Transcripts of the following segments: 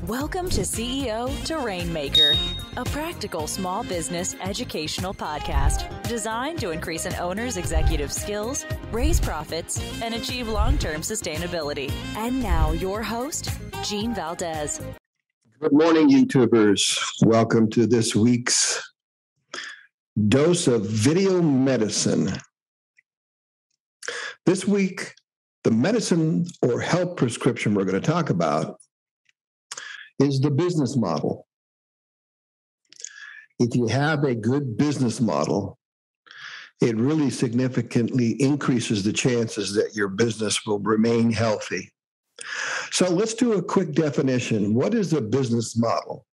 Welcome to CEO to Rainmaker, a practical small business educational podcast designed to increase an owner's executive skills, raise profits, and achieve long-term sustainability. And now your host, Gene Valdez. Good morning, YouTubers. Welcome to this week's dose of video medicine. This week, the medicine or health prescription we're going to talk about is the business model. If you have a good business model, it really significantly increases the chances that your business will remain healthy. So let's do a quick definition. What is a business model?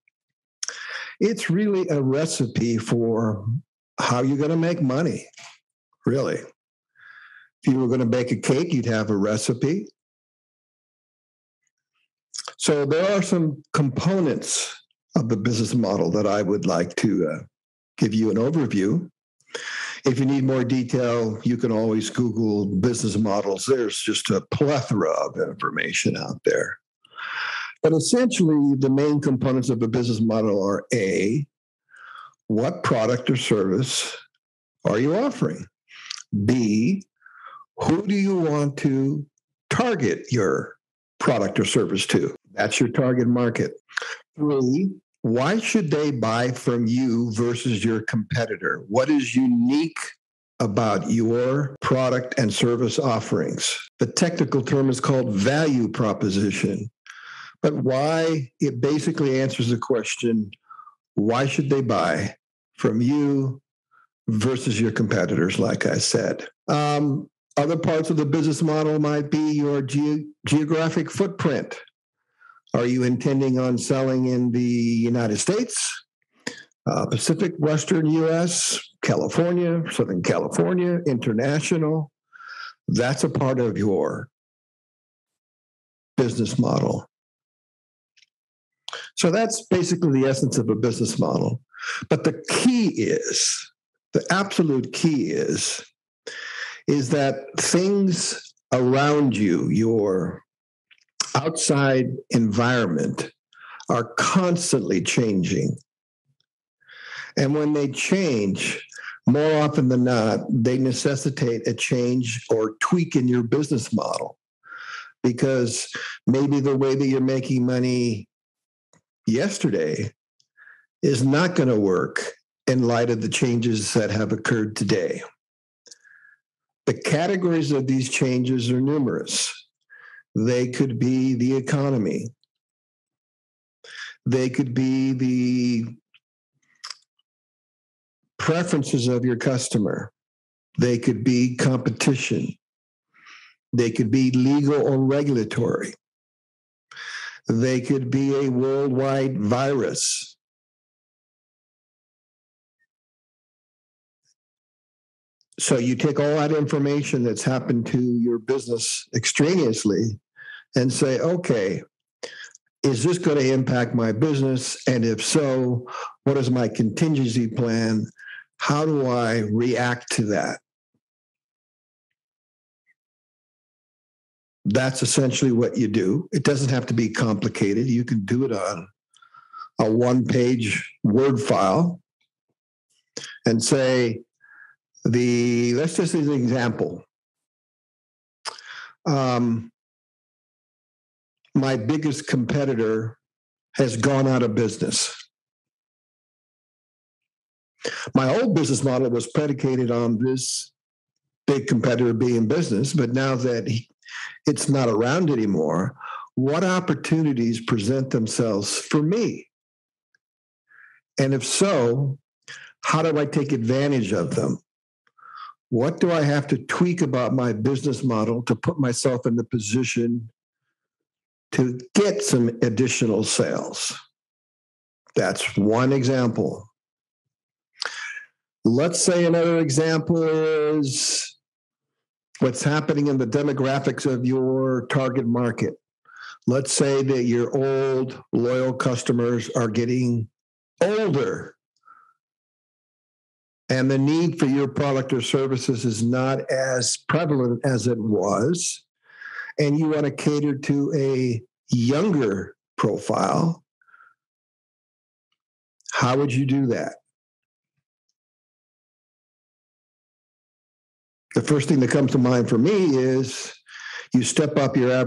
It's really a recipe for how you're going to make money, really. If you were going to bake a cake, you'd have a recipe. So there are some components of the business model that I would like to give you an overview. If you need more detail, you can always Google business models. There's just a plethora of information out there. But essentially, the main components of a business model are A, what product or service are you offering? B, who do you want to target your product or service to? That's your target market. 3, why should they buy from you versus your competitor? What is unique about your product and service offerings? The technical term is called value proposition. But why? It basically answers the question, why should they buy from you versus your competitors, like I said? Other parts of the business model might be your geographic footprint. Are you intending on selling in the United States, Pacific, Western U.S., California, Southern California, international? That's a part of your business model. So that's basically the essence of a business model. But the key is, the absolute key is that things around you, your outside environment, are constantly changing. And when they change, more often than not, they necessitate a change or tweak in your business model. Because maybe the way that you're making money yesterday is not going to work in light of the changes that have occurred today. The categories of these changes are numerous. They could be the economy. They could be the preferences of your customer. They could be competition. They could be legal or regulatory. They could be a worldwide virus. So you take all that information that's happened to your business extraneously and say, okay, is this going to impact my business? And if so, what is my contingency plan? How do I react to that? That's essentially what you do. It doesn't have to be complicated. You can do it on a one-page Word file and say, let's just use an example. My biggest competitor has gone out of business. My old business model was predicated on this big competitor being in business, but now that it's not around anymore, what opportunities present themselves for me? And if so, how do I take advantage of them? What do I have to tweak about my business model to put myself in the position to get some additional sales? That's one example. Let's say another example is what's happening in the demographics of your target market. Let's say that your old, loyal customers are getting older, and the need for your product or services is not as prevalent as it was, and you want to cater to a younger profile, How would you do that? The first thing that comes to mind for me is you step up your you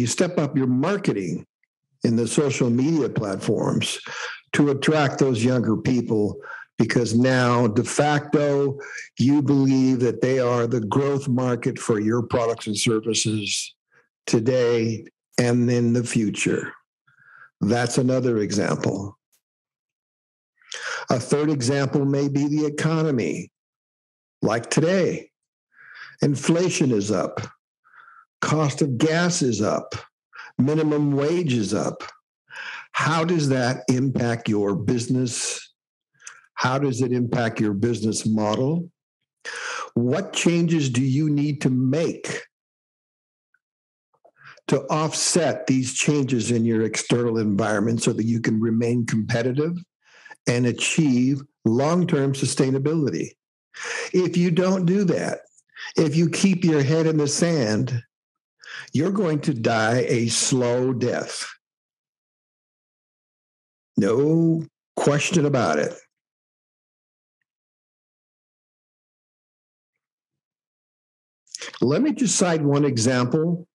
step up your marketing in the social media platforms to attract those younger people, because now de facto you believe that they are the growth market for your products and services today and in the future. That's another example. A third example may be the economy. Like today, inflation is up, cost of gas is up, minimum wage is up. How does that impact your business? How does it impact your business model? What changes do you need to make to offset these changes in your external environment so that you can remain competitive and achieve long-term sustainability? If you don't do that, if you keep your head in the sand, you're going to die a slow death. No question about it. Let me just cite one example,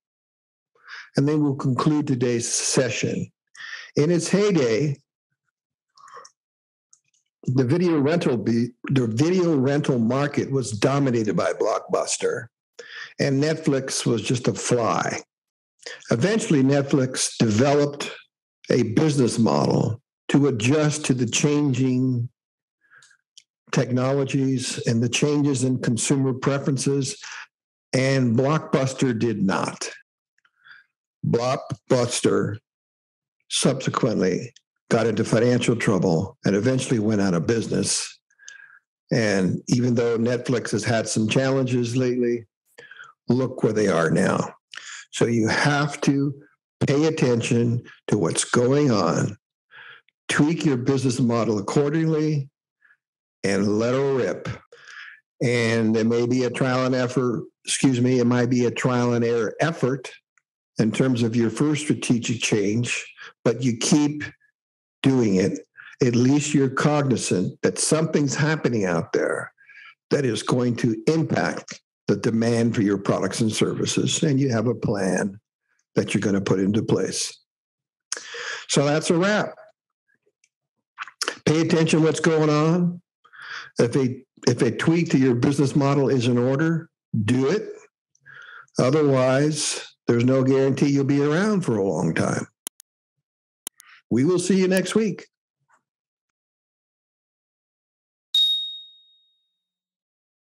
and then we'll conclude today's session. In its heyday, the video rental market was dominated by Blockbuster, and Netflix was just a fly. Eventually, Netflix developed a business model to adjust to the changing technologies and the changes in consumer preferences, and Blockbuster did not. Blockbuster subsequently got into financial trouble and eventually went out of business. And even though Netflix has had some challenges lately, look where they are now. So you have to pay attention to what's going on, tweak your business model accordingly, and let her rip. And it may be a trial and error effort in terms of your first strategic change, but you keep doing it. At least you're cognizant that something's happening out there that is going to impact the demand for your products and services, and you have a plan that you're going to put into place. So that's a wrap. Pay attention to what's going on. If a tweak to your business model is in order, do it. Otherwise, there's no guarantee you'll be around for a long time. We will see you next week.